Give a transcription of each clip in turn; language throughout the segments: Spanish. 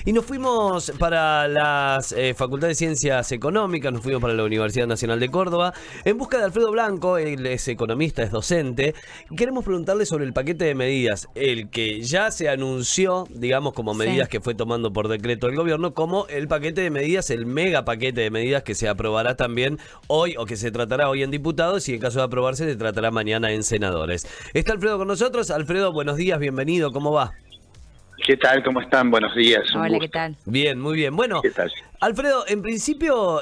Y nos fuimos para las Facultad de Ciencias Económicas, nos fuimos para la Universidad Nacional de Córdoba, en busca de Alfredo Blanco. Él es economista, es docente, y queremos preguntarle sobre el paquete de medidas, el que ya se anunció, digamos, como medidas que fue tomando por decreto el gobierno, como el paquete de medidas, el mega paquete de medidas que se aprobará también hoy, o que se tratará hoy en diputados, y en caso de aprobarse se tratará mañana en senadores. Está Alfredo con nosotros. Alfredo, buenos días, bienvenido, ¿cómo va? ¿Qué tal? ¿Cómo están? Buenos días. Hola, ¿qué tal? Bien, muy bien. Bueno, ¿Qué tal? Alfredo, en principio,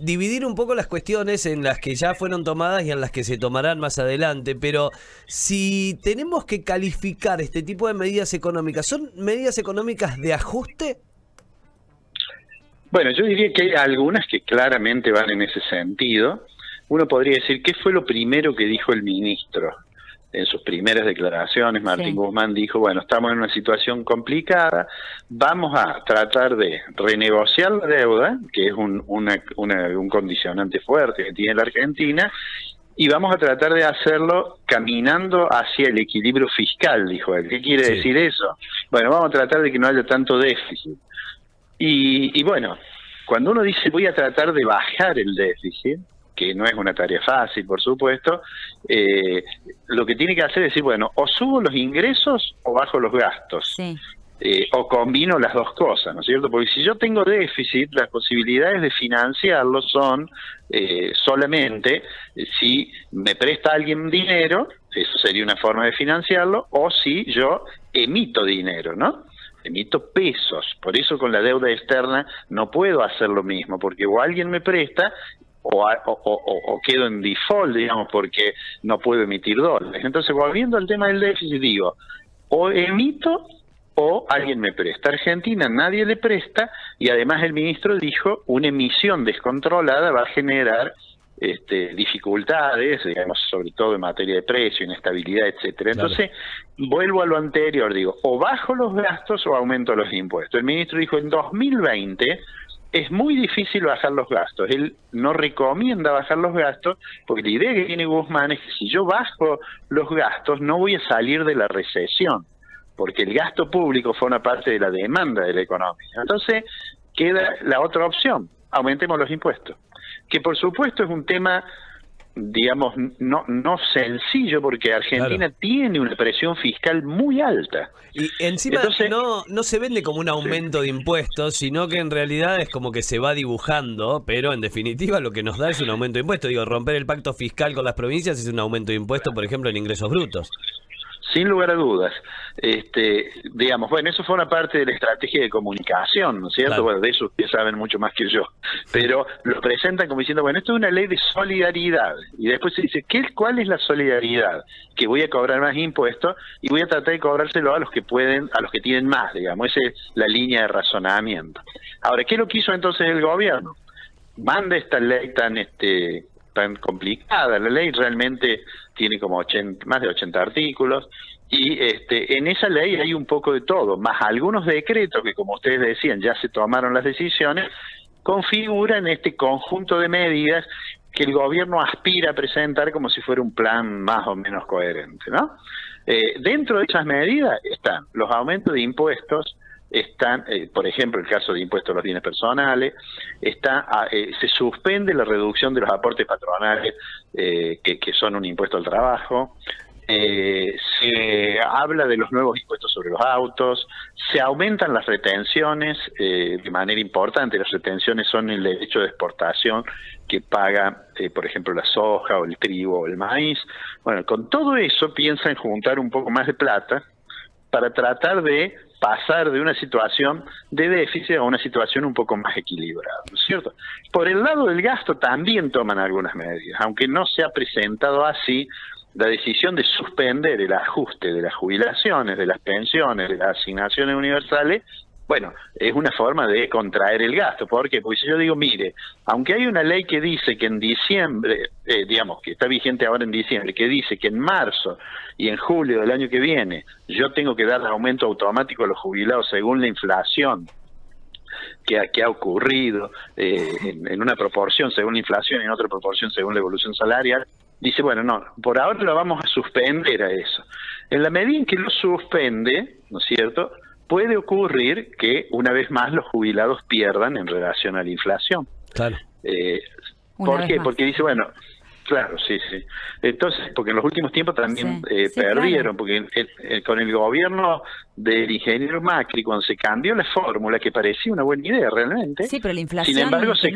dividir un poco las cuestiones en las que ya fueron tomadas y en las que se tomarán más adelante, pero si tenemos que calificar este tipo de medidas económicas, ¿son medidas económicas de ajuste? Bueno, yo diría que hay algunas que claramente van en ese sentido. Uno podría decir, ¿qué fue lo primero que dijo el ministro? En sus primeras declaraciones, Martín Guzmán dijo, bueno, estamos en una situación complicada, vamos a tratar de renegociar la deuda, que es un condicionante fuerte que tiene la Argentina, y vamos a tratar de hacerlo caminando hacia el equilibrio fiscal, dijo él. ¿Qué quiere decir eso? Bueno, vamos a tratar de que no haya tanto déficit. Y bueno, cuando uno dice voy a tratar de bajar el déficit, que no es una tarea fácil, por supuesto, lo que tiene que hacer es decir, bueno, o subo los ingresos o bajo los gastos, o combino las dos cosas, ¿no es cierto? Porque si yo tengo déficit, las posibilidades de financiarlo son solamente si me presta alguien dinero, eso sería una forma de financiarlo, o si yo emito dinero, ¿no? Emito pesos. Por eso con la deuda externa no puedo hacer lo mismo, porque o alguien me presta o quedo en default, digamos, porque no puedo emitir dólares. Entonces, volviendo al tema del déficit, digo, o emito o alguien me presta. Argentina nadie le presta, y además el ministro dijo, una emisión descontrolada va a generar dificultades, digamos, sobre todo en materia de precio, inestabilidad, etcétera. Entonces, vuelvo a lo anterior, digo, o bajo los gastos o aumento los impuestos. El ministro dijo, en 2020 es muy difícil bajar los gastos. Él no recomienda bajar los gastos, porque la idea que tiene Guzmán es que si yo bajo los gastos no voy a salir de la recesión, porque el gasto público forma parte de la demanda de la economía. Entonces queda la otra opción, aumentemos los impuestos, que por supuesto es un tema, digamos, no sencillo, porque Argentina tiene una presión fiscal muy alta. Y encima entonces, no se vende como un aumento de impuestos, sino que en realidad es como que se va dibujando, pero en definitiva lo que nos da es un aumento de impuestos. Digo, romper el pacto fiscal con las provincias es un aumento de impuestos, por ejemplo, en ingresos brutos. Sin lugar a dudas. Digamos, bueno, eso fue una parte de la estrategia de comunicación, ¿no es cierto? Bueno, de eso ustedes saben mucho más que yo. Pero lo presentan como diciendo, bueno, esto es una ley de solidaridad. Y después se dice, ¿cuál es la solidaridad? Que voy a cobrar más impuestos y voy a tratar de cobrárselo a los que pueden, a los que tienen más, digamos. Esa es la línea de razonamiento. Ahora, ¿qué lo quiso entonces el gobierno? Manda esta ley tan complicada. La ley realmente tiene como más de 80 artículos, y en esa ley hay un poco de todo, más algunos decretos que, como ustedes decían, ya se tomaron las decisiones, configuran este conjunto de medidas que el gobierno aspira a presentar como si fuera un plan más o menos coherente, ¿no? Dentro de esas medidas están los aumentos de impuestos, están, por ejemplo, el caso de impuestos a los bienes personales, se suspende la reducción de los aportes patronales, que son un impuesto al trabajo, se habla de los nuevos impuestos sobre los autos, se aumentan las retenciones de manera importante. Las retenciones son el derecho de exportación que paga, por ejemplo, la soja o el trigo o el maíz. Bueno, con todo eso piensan juntar un poco más de plata para tratar de pasar de una situación de déficit a una situación un poco más equilibrada, ¿no es cierto? Por el lado del gasto también toman algunas medidas, aunque no se ha presentado así la decisión de suspender el ajuste de las jubilaciones, de las pensiones, de las asignaciones universales. Bueno, es una forma de contraer el gasto. ¿Por qué? Porque si yo digo, mire, aunque hay una ley que dice que en diciembre, digamos, que está vigente ahora en diciembre, que dice que en marzo y en julio del año que viene yo tengo que dar aumento automático a los jubilados según la inflación que ha ocurrido, en una proporción según la inflación y en otra proporción según la evolución salarial, dice, bueno, no, por ahora lo vamos a suspender a eso. En la medida en que lo suspende, ¿no es cierto?, puede ocurrir que una vez más los jubilados pierdan en relación a la inflación. Claro. ¿Por qué? Porque dice, bueno, claro, sí. Entonces, porque en los últimos tiempos también perdieron, claro. Porque con el gobierno del ingeniero Macri, cuando se cambió la fórmula, que parecía una buena idea realmente, sí, pero la inflación, sin embargo se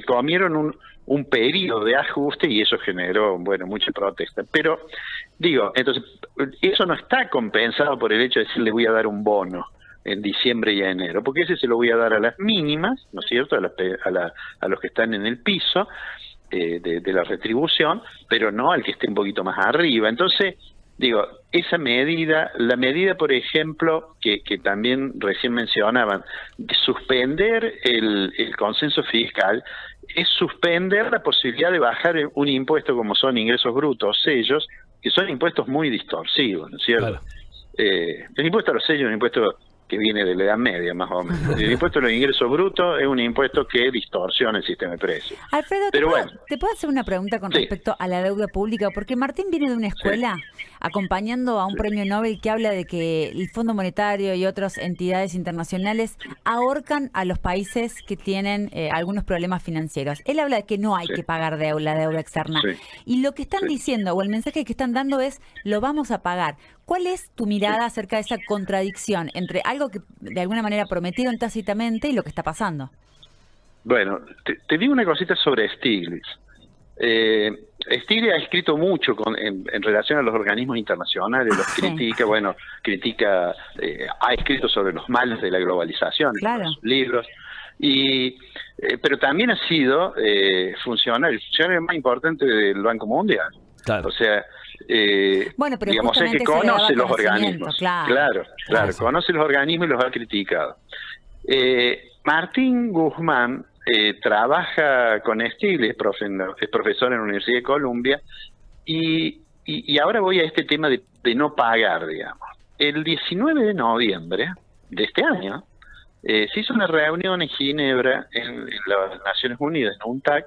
comieron un periodo de ajuste y eso generó, bueno, mucha protesta. Pero, digo, entonces, eso no está compensado por el hecho de decir le voy a dar un bono en diciembre y enero, porque ese se lo voy a dar a las mínimas, ¿no es cierto?, a los que están en el piso de la retribución, pero no al que esté un poquito más arriba. Entonces, digo, esa medida, la medida, por ejemplo, que también recién mencionaban, de suspender el consenso fiscal, es suspender la posibilidad de bajar un impuesto como son ingresos brutos, sellos, que son impuestos muy distorsivos, ¿no es cierto? Claro. El impuesto a los sellos es un impuesto que viene de la Edad Media, más o menos. El impuesto a los ingresos brutos es un impuesto que distorsiona el sistema de precios. Alfredo, ¿te puedo hacer una pregunta con respecto a la deuda pública? Porque Martín viene de una escuela acompañando a un premio Nobel que habla de que el Fondo Monetario y otras entidades internacionales ahorcan a los países que tienen algunos problemas financieros. Él habla de que no hay que pagar la deuda externa. Y lo que están diciendo, o el mensaje que están dando es, lo vamos a pagar. ¿Cuál es tu mirada acerca de esa contradicción entre algo que de alguna manera prometieron tácitamente y lo que está pasando? Bueno, te digo una cosita sobre Stiglitz. Stiglitz ha escrito mucho en relación a los organismos internacionales, los critica, ha escrito sobre los males de la globalización en los libros, pero también ha sido el funcionario más importante del Banco Mundial. Claro. O sea, bueno, pero digamos, es que conoce los organismos. Claro, conoce los organismos y los ha criticado. Martín Guzmán trabaja con Stiglitz, es profesor en la Universidad de Columbia, y ahora voy a este tema de no pagar, digamos. El 19 de noviembre de este año se hizo una reunión en Ginebra, en las Naciones Unidas, en UNTAC,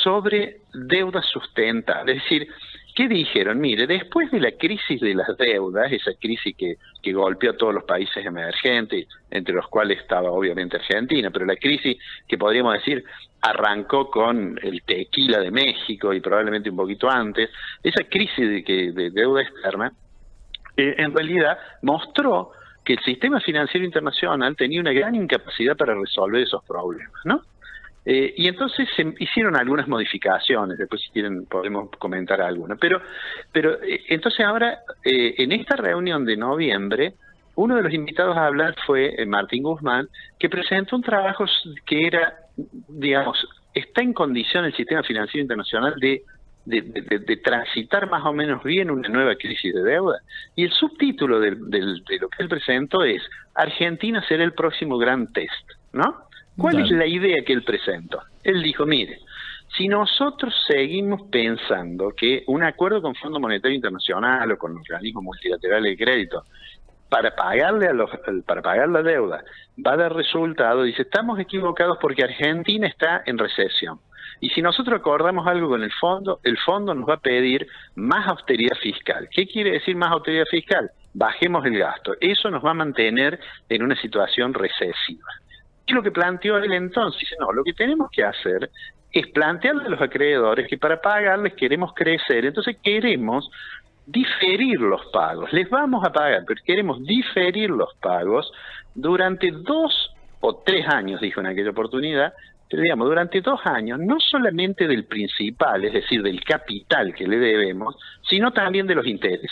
sobre deuda sustentable. Es decir, ¿qué dijeron? Mire, después de la crisis de las deudas, esa crisis que golpeó a todos los países emergentes, entre los cuales estaba obviamente Argentina, pero la crisis que podríamos decir arrancó con el tequila de México y probablemente un poquito antes, esa crisis de deuda externa, en realidad mostró que el sistema financiero internacional tenía una gran incapacidad para resolver esos problemas, ¿no? Y entonces se hicieron algunas modificaciones, después si quieren podemos comentar algunas, pero entonces ahora en esta reunión de noviembre uno de los invitados a hablar fue Martín Guzmán, que presentó un trabajo que era, digamos, está en condición el sistema financiero internacional de transitar más o menos bien una nueva crisis de deuda, y el subtítulo de lo que él presentó es Argentina será el próximo gran test, ¿no? ¿Cuál es la idea que él presentó? Él dijo, mire, si nosotros seguimos pensando que un acuerdo con Fondo Monetario Internacional o con organismos multilaterales de crédito para pagar la deuda va a dar resultado, dice, estamos equivocados porque Argentina está en recesión. Y si nosotros acordamos algo con el fondo nos va a pedir más austeridad fiscal. ¿Qué quiere decir más austeridad fiscal? Bajemos el gasto. Eso nos va a mantener en una situación recesiva. Y lo que planteó él entonces, dice, no, lo que tenemos que hacer es plantearle a los acreedores que para pagarles queremos crecer, entonces queremos diferir los pagos, les vamos a pagar, pero queremos diferir los pagos durante 2 o 3 años, dijo en aquella oportunidad, pero digamos, durante 2 años, no solamente del principal, es decir, del capital que le debemos, sino también de los intereses.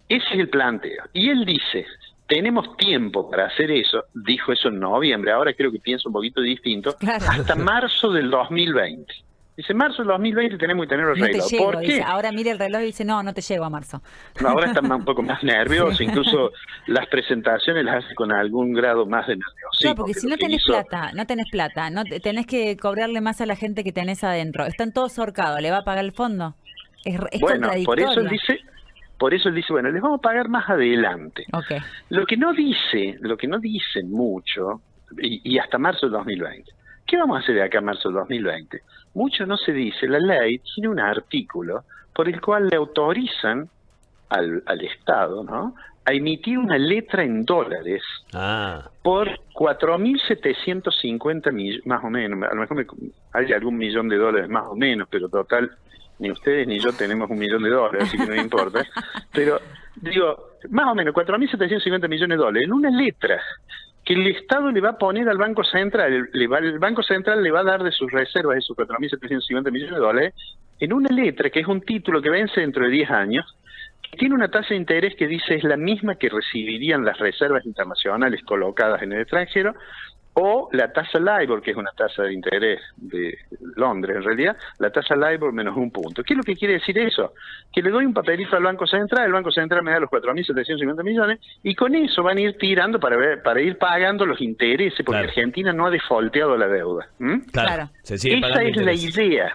Ese es el planteo. Y él dice, tenemos tiempo para hacer eso, dijo eso en noviembre, ahora creo que piensa un poquito distinto, hasta marzo del 2020. Dice, marzo del 2020 tenemos que tenerlo arreglado. No te llego, ¿por qué? Dice, ahora mira el reloj y dice, no te llego a marzo. No, ahora está un poco más nervioso, incluso las presentaciones las hace con algún grado más de nerviosismo. No, porque si no tenés plata, no tenés que cobrarle más a la gente que tenés adentro. Están todos ahorcados, ¿le va a pagar el fondo? Es bueno, por eso él dice, bueno, les vamos a pagar más adelante. Okay. Lo que no dicen mucho, y hasta marzo del 2020. ¿Qué vamos a hacer de acá a marzo del 2020? Mucho no se dice, la ley tiene un artículo por el cual le autorizan al Estado, ¿no?, a emitir una letra en dólares por 4.750 millones, más o menos, a lo mejor hay algún millón de dólares más o menos, pero total, ni ustedes ni yo tenemos $1 millón, así que no me importa, pero digo, más o menos 4.750 millones de dólares en una letra que el Estado le va a poner al Banco Central, el Banco Central le va a dar de sus reservas esos 4.750 millones de dólares en una letra que es un título que vence dentro de 10 años, que tiene una tasa de interés que dice es la misma que recibirían las reservas internacionales colocadas en el extranjero, o la tasa LIBOR, que es una tasa de interés de Londres en realidad, la tasa LIBOR menos 1 punto. ¿Qué es lo que quiere decir eso? Que le doy un papelito al Banco Central, el Banco Central me da los 4.750 millones, y con eso van a ir tirando para ir pagando los intereses, porque Argentina no ha defaulteado la deuda. Claro. Esa es la idea.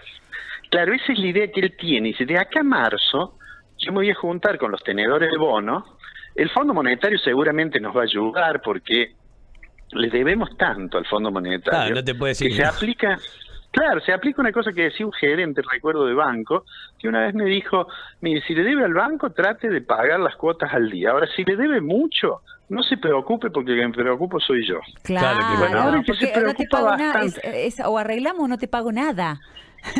Claro, esa es la idea que él tiene. Dice, de acá a marzo, yo me voy a juntar con los tenedores de bonos. El Fondo Monetario seguramente nos va a ayudar porque le debemos tanto al Fondo Monetario, no te puede decir que se aplica una cosa que decía un gerente, recuerdo, de banco, que una vez me dijo, mire, si le debe al banco, trate de pagar las cuotas al día. Ahora, si le debe mucho, no se preocupe, porque el que me preocupo soy yo. Claro, que bueno, ahora que se no te pago nada, bastante, o arreglamos o no te pago nada.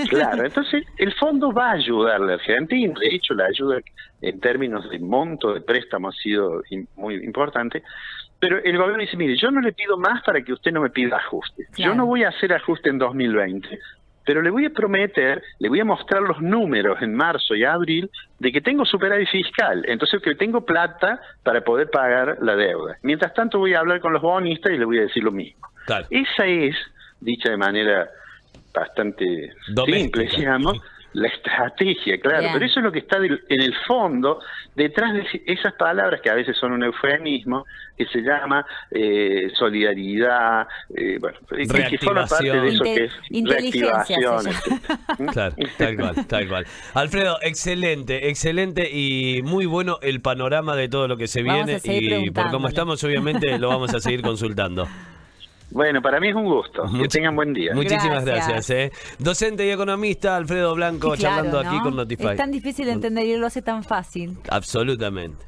Claro, entonces el fondo va a ayudarle a Argentina. De hecho, la ayuda en términos de monto de préstamo ha sido muy importante, pero el gobierno dice, mire, yo no le pido más para que usted no me pida ajuste. Yo no voy a hacer ajuste en 2020, pero le voy a prometer, le voy a mostrar los números en marzo y abril de que tengo superávit fiscal, entonces que tengo plata para poder pagar la deuda. Mientras tanto voy a hablar con los bonistas y le voy a decir lo mismo. Claro. Esa es, dicha de manera bastante simple, digamos, la estrategia, claro, pero eso es lo que está en el fondo detrás de esas palabras que a veces son un eufemismo, que se llama solidaridad, bueno, que forma parte de eso que es reactivación. Claro, tal cual. Alfredo, excelente y muy bueno el panorama de todo lo que se viene, y por como estamos, obviamente, lo vamos a seguir consultando. Bueno, para mí es un gusto. Que tengan buen día. Muchísimas gracias. Docente y economista Alfredo Blanco, charlando aquí con Notify. Es tan difícil de entender y él lo hace tan fácil. Absolutamente.